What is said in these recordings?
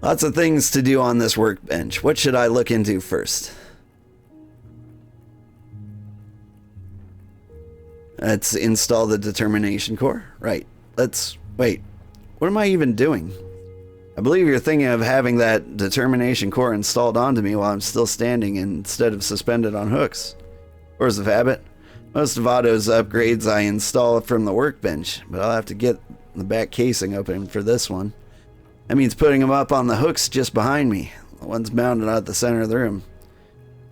Lots of things to do on this workbench. What should I look into first? Let's install the determination core. Right. Wait. What am I even doing? I believe you're thinking of having that determination core installed onto me while I'm still standing instead of suspended on hooks. Force of habit. Most of Otto's upgrades I install from the workbench, but I'll have to get the back casing open for this one. That means putting them up on the hooks just behind me. The one's mounted at the center of the room.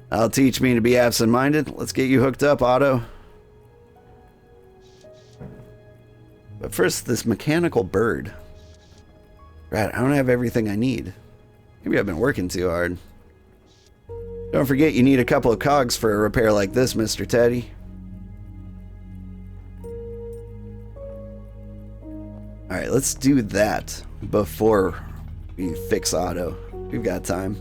That'll teach me to be absent-minded. Let's get you hooked up, Otto. But first, this mechanical bird. Right, I don't have everything I need. Maybe I've been working too hard. Don't forget you need a couple of cogs for a repair like this, Mr. Teddy. Alright, let's do that before we fix Otto. We've got time.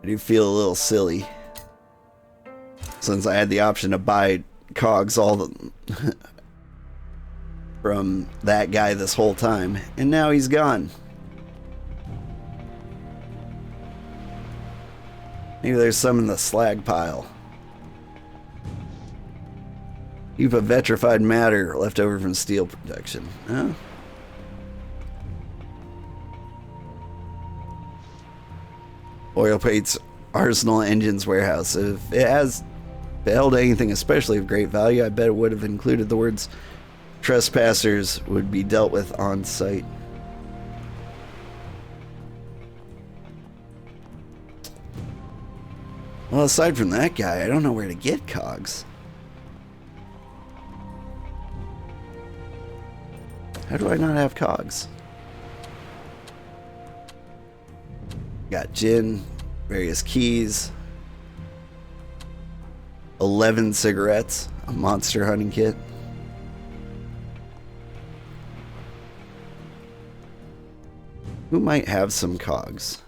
I do feel a little silly, since I had the option to buy cogs from that guy this whole time, and now he's gone. Maybe there's some in the slag pile. Heap of vitrified matter left over from steel production. Huh? Oil plates, arsenal, engines, warehouse. If it held anything especially of great value, I bet it would have included the words trespassers would be dealt with on site. Well, aside from that guy, I don't know where to get cogs. How do I not have cogs? Got gin, various keys, 11 cigarettes, a monster hunting kit. Who might have some cogs?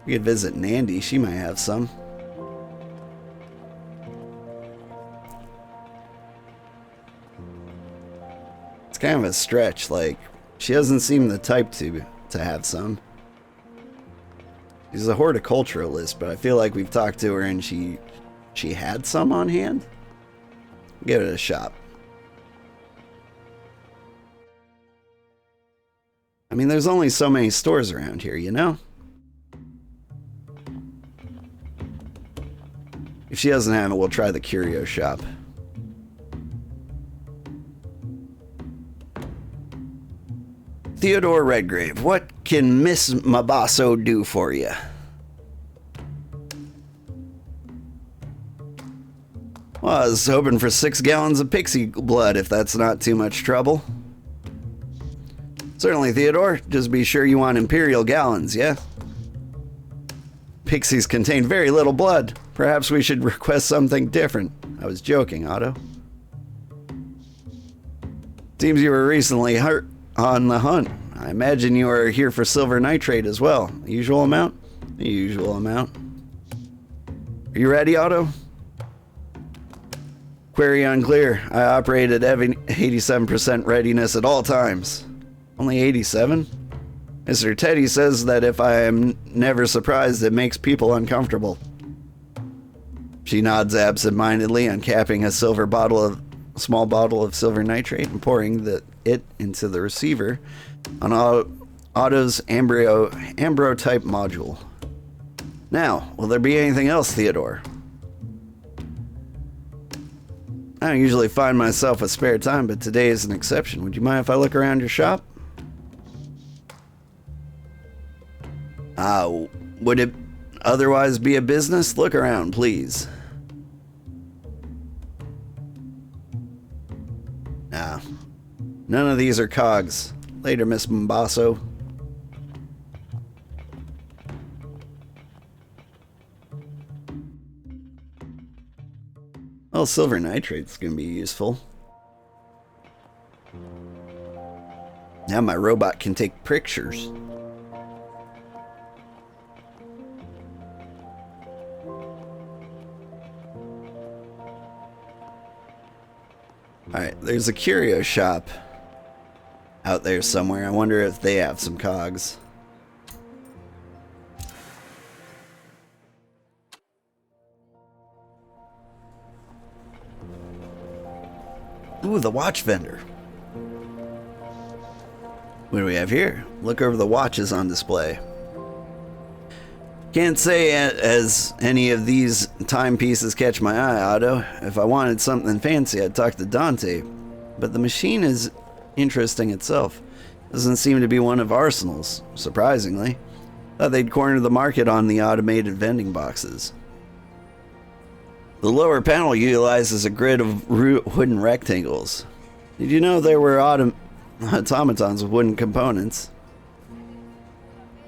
We could visit Nandy, she might have some. It's kind of a stretch, like, she doesn't seem the type to have some. She's a horticulturalist, but I feel like we've talked to her and she had some on hand. Give it a shot. I mean, there's only so many stores around here, you know? If she doesn't have it, we'll try the curio shop. Theodore Redgrave, what can Miss Mabasso do for you? Well, I was hoping for 6 gallons of pixie blood, if that's not too much trouble. Certainly, Theodore. Just be sure you want imperial gallons, yeah? Pixies contain very little blood. Perhaps we should request something different. I was joking, Otto. Seems you were recently hurt on the hunt. I imagine you are here for silver nitrate as well. The usual amount? The usual amount. Are you ready, Otto? Query unclear. I operate at 87% readiness at all times. Only 87? Mr. Teddy says that if I am never surprised, it makes people uncomfortable. She nods absent-mindedly, uncapping a small bottle of silver nitrate and pouring it into the receiver on Otto's Ambro-type module. Now, will there be anything else, Theodore? I don't usually find myself with spare time, but today is an exception. Would you mind if I look around your shop? Would it otherwise be a business? Look around, please. Nah. None of these are cogs. Later, Miss Mbasso. Well, silver nitrate's gonna be useful. Now my robot can take pictures. Alright, there's a curio shop out there somewhere. I wonder if they have some cogs. Ooh, the watch vendor. What do we have here? Look over the watches on display. Can't say as any of these timepieces catch my eye, Otto. If I wanted something fancy, I'd talk to Dante. But the machine is interesting itself. Doesn't seem to be one of Arsenal's, surprisingly. Thought they'd corner the market on the automated vending boxes. The lower panel utilizes a grid of wooden rectangles. Did you know there were automatons with wooden components?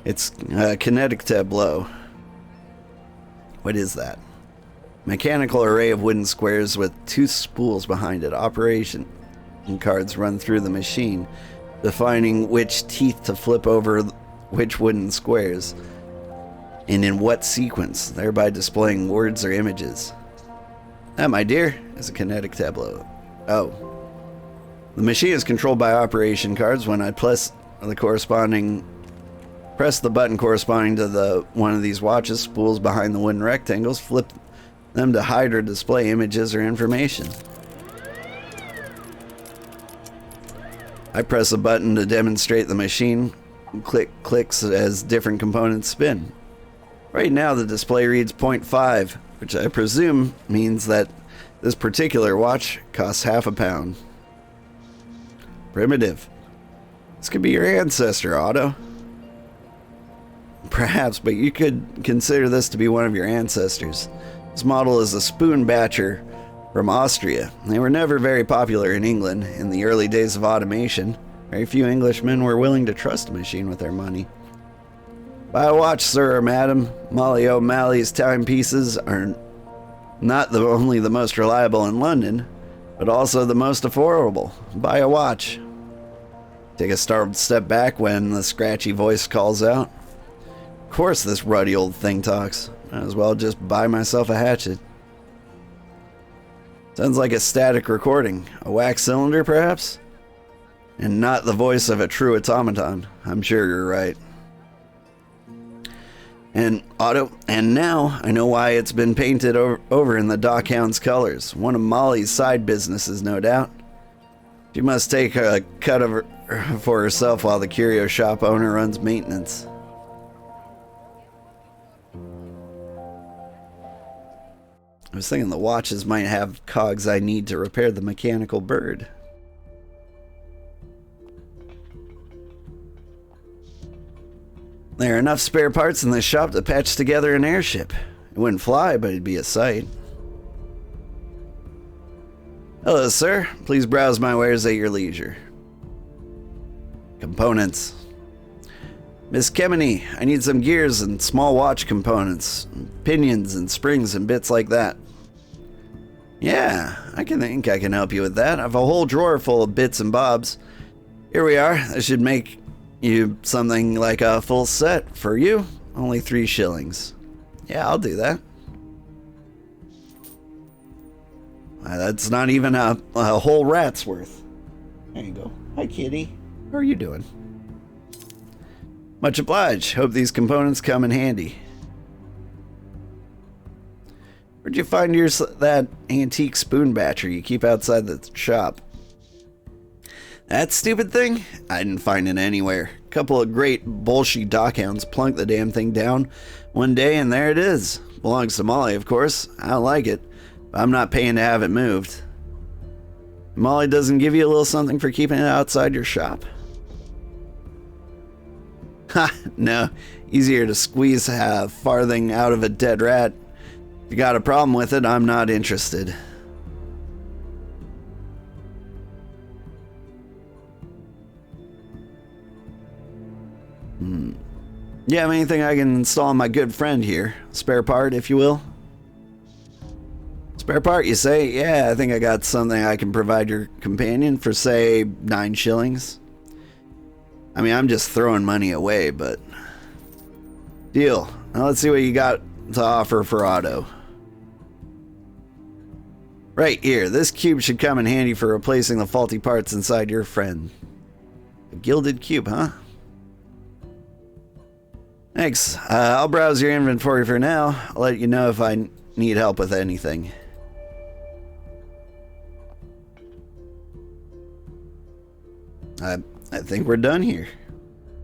It's a kinetic tableau. What is that? Mechanical array of wooden squares with two spools behind it. Operation cards run through the machine, defining which teeth to flip over which wooden squares, and in what sequence, thereby displaying words or images. That, my dear, is a kinetic tableau. Oh. The machine is controlled by operation cards. When I press the button corresponding to one of these watches spools behind the wooden rectangles, flip them to hide or display images or information. I press a button to demonstrate the machine. Clicks as different components spin. Right now the display reads 0.5, which I presume means that this particular watch costs £0.50. Primitive. This could be your ancestor, Otto. Perhaps, but you could consider this to be one of your ancestors. This model is a spoon batcher from Austria. They were never very popular in England. In the early days of automation, very few Englishmen were willing to trust a machine with their money. Buy a watch, sir or madam. Molly O'Malley's timepieces are not only the most reliable in London, but also the most affordable. Buy a watch. Take a startled step back when the scratchy voice calls out. Of course this ruddy old thing talks. Might as well just buy myself a hatchet. Sounds like a static recording. A wax cylinder, perhaps? And not the voice of a true automaton. I'm sure you're right. And Otto, and now I know why it's been painted over in the Dockhound's colors. One of Molly's side businesses, no doubt. She must take a cut of for herself while the curio shop owner runs maintenance. I was thinking the watches might have cogs I need to repair the mechanical bird. There are enough spare parts in this shop to patch together an airship. It wouldn't fly, but it'd be a sight. Hello, sir. Please browse my wares at your leisure. Components. Miss Kemeny, I need some gears and small watch components. Pinions and springs and bits like that. Yeah, I think I can help you with that. I have a whole drawer full of bits and bobs. Here we are. I should make you something like a full set. For you, only 3 shillings. Yeah, I'll do that. That's not even a whole rat's worth. There you go. Hi, kitty. How are you doing? Much obliged. Hope these components come in handy. Where'd you find that antique spoon batcher you keep outside the shop? That stupid thing? I didn't find it anywhere. A couple of great bolshy dockhounds plunked the damn thing down one day and there it is. Belongs to Molly, of course. I don't like it, but I'm not paying to have it moved. Molly doesn't give you a little something for keeping it outside your shop? Ha, no. Easier to squeeze a farthing out of a dead rat. If you got a problem with it, I'm not interested. You have anything I can install on my good friend here? Spare part, if you will? Spare part, you say? Yeah, I think I got something I can provide your companion for, say, 9 shillings. I mean, I'm just throwing money away, but... Deal. Now let's see what you got to offer for Otto. Right here. This cube should come in handy for replacing the faulty parts inside your friend. A gilded cube, huh? Thanks. I'll browse your inventory for now. I'll let you know if I need help with anything. I think we're done here.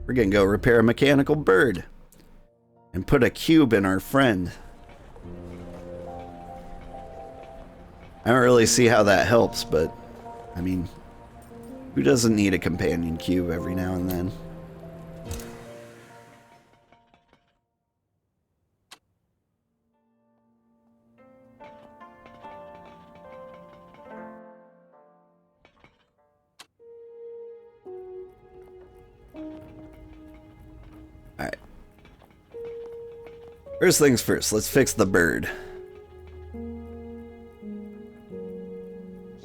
We're gonna go repair a mechanical bird and put a cube in our friend. I don't really see how that helps, but I mean, who doesn't need a companion cube every now and then? Alright. First things first, let's fix the bird.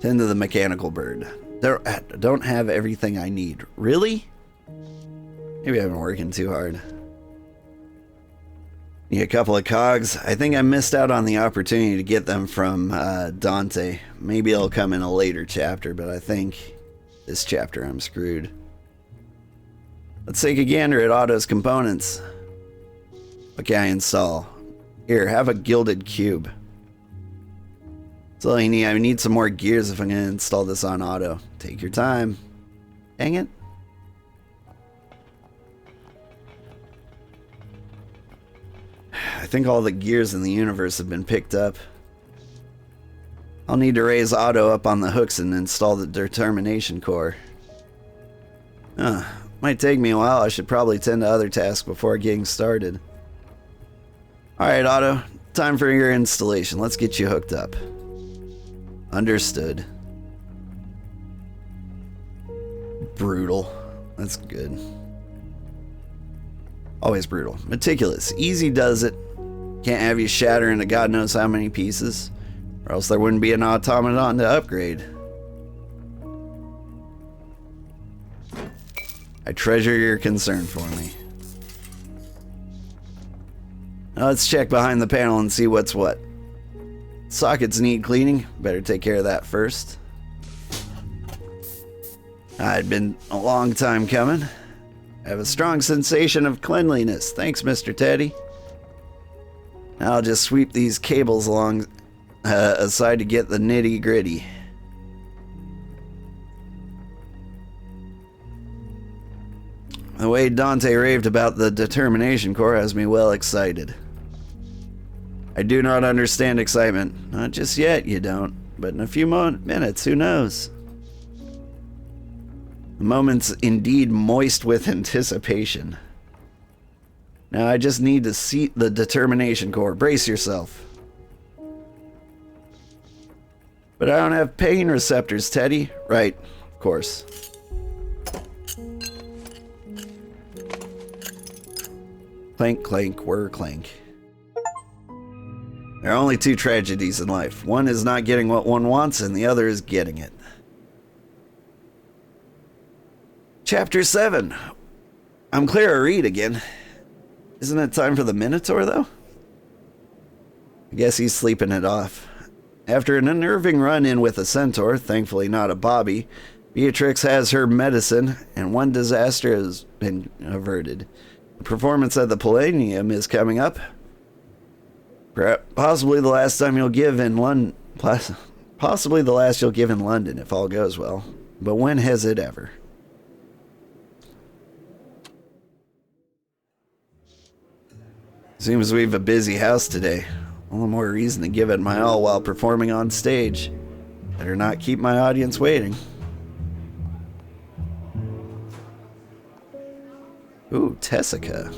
Tend to the mechanical bird. Don't have everything I need. Really? Maybe I've been working too hard. Need a couple of cogs. I think I missed out on the opportunity to get them from Dante. Maybe it'll come in a later chapter, but I think this chapter I'm screwed. Let's take a gander at Otto's components. What can I install? Here, have a gilded cube. That's all you need. I need some more gears if I'm going to install this on Otto. Take your time. Dang it. I think all the gears in the universe have been picked up. I'll need to raise Otto up on the hooks and install the determination core. Might take me a while. I should probably tend to other tasks before getting started. Alright, Otto. Time for your installation. Let's get you hooked up. Understood. Brutal. That's good. Always brutal. Meticulous. Easy does it. Can't have you shatter into God knows how many pieces, or else there wouldn't be an automaton to upgrade. I treasure your concern for me. Now let's check behind the panel and see what's what. Sockets need cleaning. Better take care of that first. I'd been a long time coming. I have a strong sensation of cleanliness. Thanks, Mr. Teddy. Now I'll just sweep these cables along aside to get the nitty gritty. The way Dante raved about the determination core has me well excited. I do not understand excitement. Not just yet, you don't. But in a few minutes, who knows? The moment's indeed moist with anticipation. Now I just need to seat the determination core. Brace yourself. But I don't have pain receptors, Teddy. Right, of course. Clank, clank, whir, clank. There are only two tragedies in life. One is not getting what one wants, and the other is getting it. Chapter 7. I'm clear to read again. Isn't it time for the Minotaur, though? I guess he's sleeping it off. After an unnerving run-in with a centaur, thankfully not a bobby, Beatrix has her medicine, and one disaster has been averted. The performance at the Palladium is coming up. Possibly the last time you'll give in London. Possibly the last you'll give in London, if all goes well. But when has it ever? Seems we've a busy house today. All the more reason to give it my all while performing on stage. Better not keep my audience waiting. Ooh, Tessica.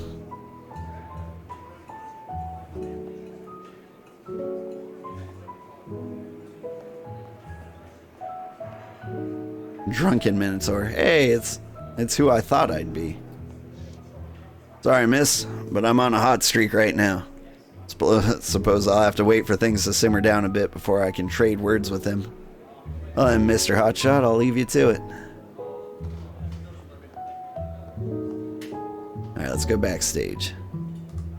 Drunken Minotaur. Hey, it's who I thought I'd be. Sorry, miss, but I'm on a hot streak right now. Suppose I'll have to wait for things to simmer down a bit before I can trade words with him. Well then, Mr. Hotshot, I'll leave you to it. Alright, let's go backstage.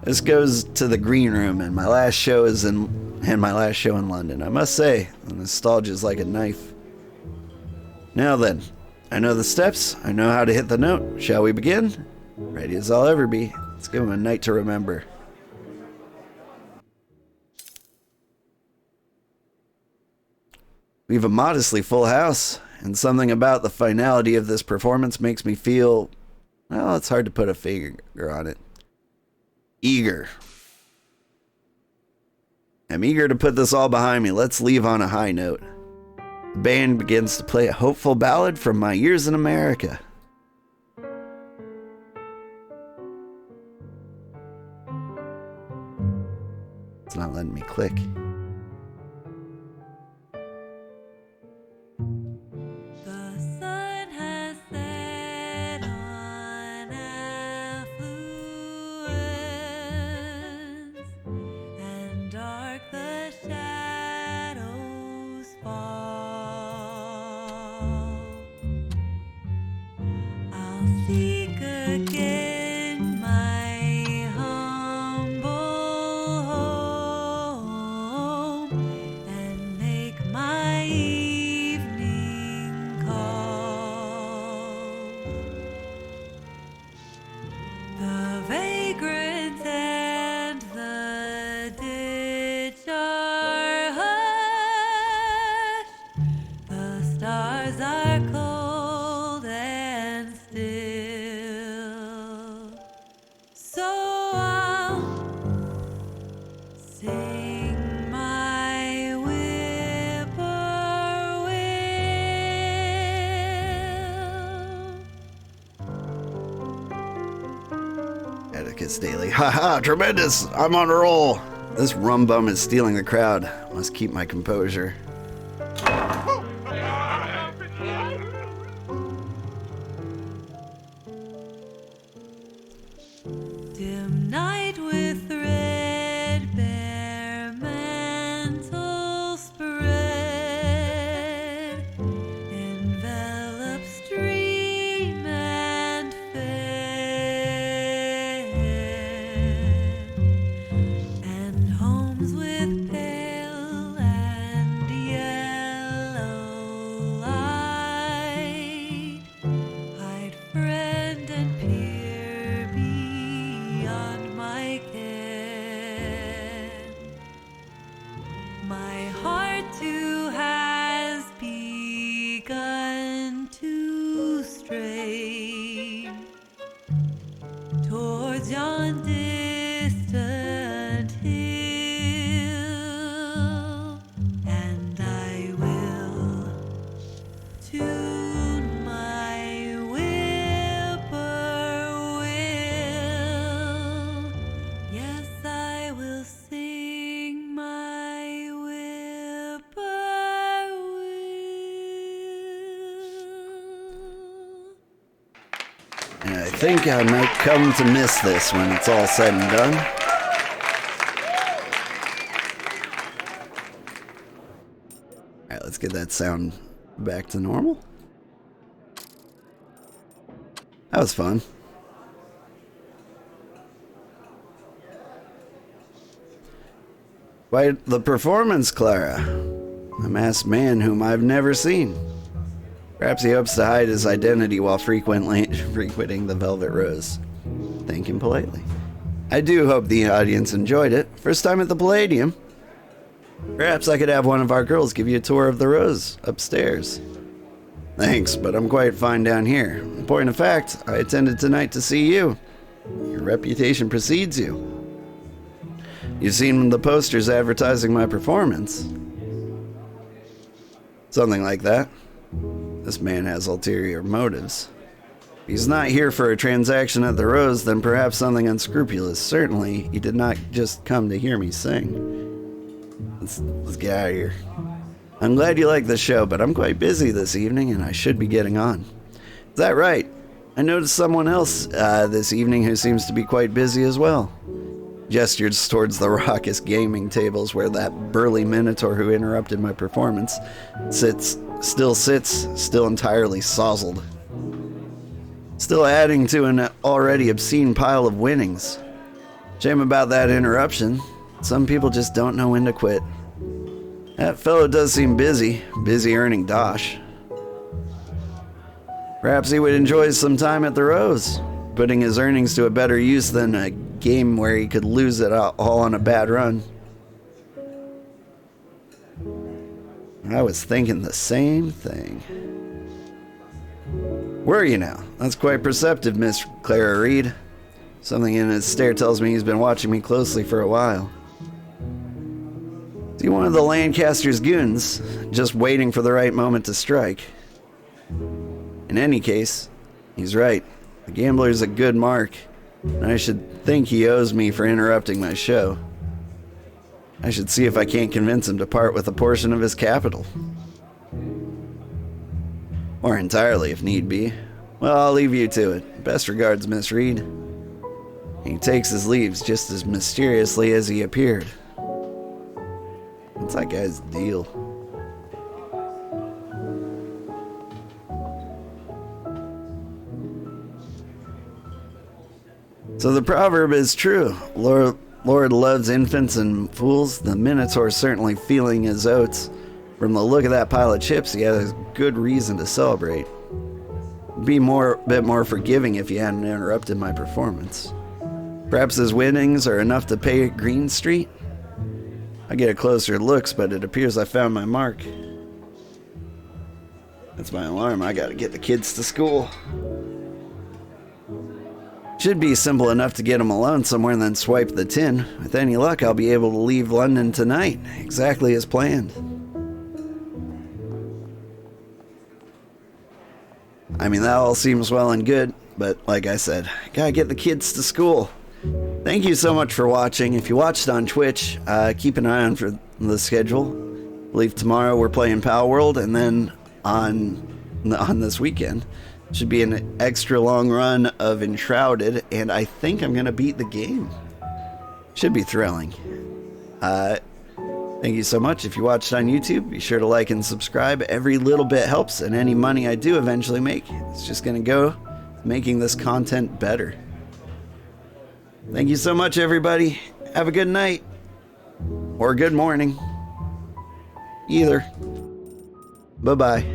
This goes to the green room, and my last show in London. I must say, the nostalgia is like a knife. Now then, I know the steps, I know how to hit the note. Shall we begin? Ready as I'll ever be. Let's give him a night to remember. We have a modestly full house, and something about the finality of this performance makes me feel, well, it's hard to put a finger on it. Eager. I'm eager to put this all behind me. Let's leave on a high note. The band begins to play a hopeful ballad from my years in America. It's not letting me click. Daily. Haha, tremendous! I'm on a roll! This rum bum is stealing the crowd. Must keep my composure. Dim night with threadbare mantle spread, envelop stream and and homes with pale and yellow light hide friend and peer beyond my ken. My heart too has begun to stray towards yon distant hill, and I will tune my whippoorwill. Yes, I will sing my whippoorwill. And I think I might come to miss this when it's all said and done. Alright, let's get that sound back to normal. That was fun. Quite the performance, Clara. A masked man whom I've never seen. Perhaps he hopes to hide his identity while frequenting the Velvet Rose. Thank him politely. I do hope the audience enjoyed it. First time at the Palladium. Perhaps I could have one of our girls give you a tour of the Rose upstairs. Thanks, but I'm quite fine down here. In point of fact, I attended tonight to see you. Your reputation precedes you. You've seen the posters advertising my performance. Something like that. This man has ulterior motives. If he's not here for a transaction at the Rose, then perhaps something unscrupulous. Certainly, he did not just come to hear me sing. Let's get out of here. I'm glad you like the show, but I'm quite busy this evening and I should be getting on. Is that right? I noticed someone else this evening who seems to be quite busy as well. Gestures towards the raucous gaming tables where that burly minotaur who interrupted my performance still entirely sozzled. still adding to an already obscene pile of winnings. Shame about that interruption. Some people just don't know when to quit. That fellow does seem busy earning dosh. Perhaps he would enjoy some time at the Rose, putting his earnings to a better use than a game where he could lose it all on a bad run. I was thinking the same thing. Were you now? That's quite perceptive, Miss Clara Reed. Something in his stare tells me he's been watching me closely for a while. Is he one of the Lancaster's goons, just waiting for the right moment to strike? In any case, he's right. The gambler's a good mark, and I should think he owes me for interrupting my show. I should see if I can't convince him to part with a portion of his capital. Or entirely, if need be. Well, I'll leave you to it. Best regards, Miss Reed. He takes his leaves just as mysteriously as he appeared. What's that guy's deal? So the proverb is true. Lord loves infants and fools. The minotaur certainly feeling his oats. From the look of that pile of chips, he had a good reason to celebrate. Be a bit more forgiving if you hadn't interrupted my performance. Perhaps his winnings are enough to pay Green Street? I get a closer look, but it appears I found my mark. That's my alarm. I gotta get the kids to school. Should be simple enough to get them alone somewhere and then swipe the tin. With any luck, I'll be able to leave London tonight, exactly as planned. I mean, that all seems well and good, but like I said, gotta get the kids to school. Thank you so much for watching. If you watched on Twitch, keep an eye on for the schedule. I believe tomorrow we're playing Pal World, and then on this weekend should be an extra long run of Enshrouded, and I think I'm gonna beat the game. Should be thrilling. Thank you so much. If you watched on YouTube, be sure to like and subscribe. Every little bit helps, and any money I do eventually make, it's just gonna go making this content better. Thank you so much, everybody. Have a good night. Or good morning. Either. Bye-bye.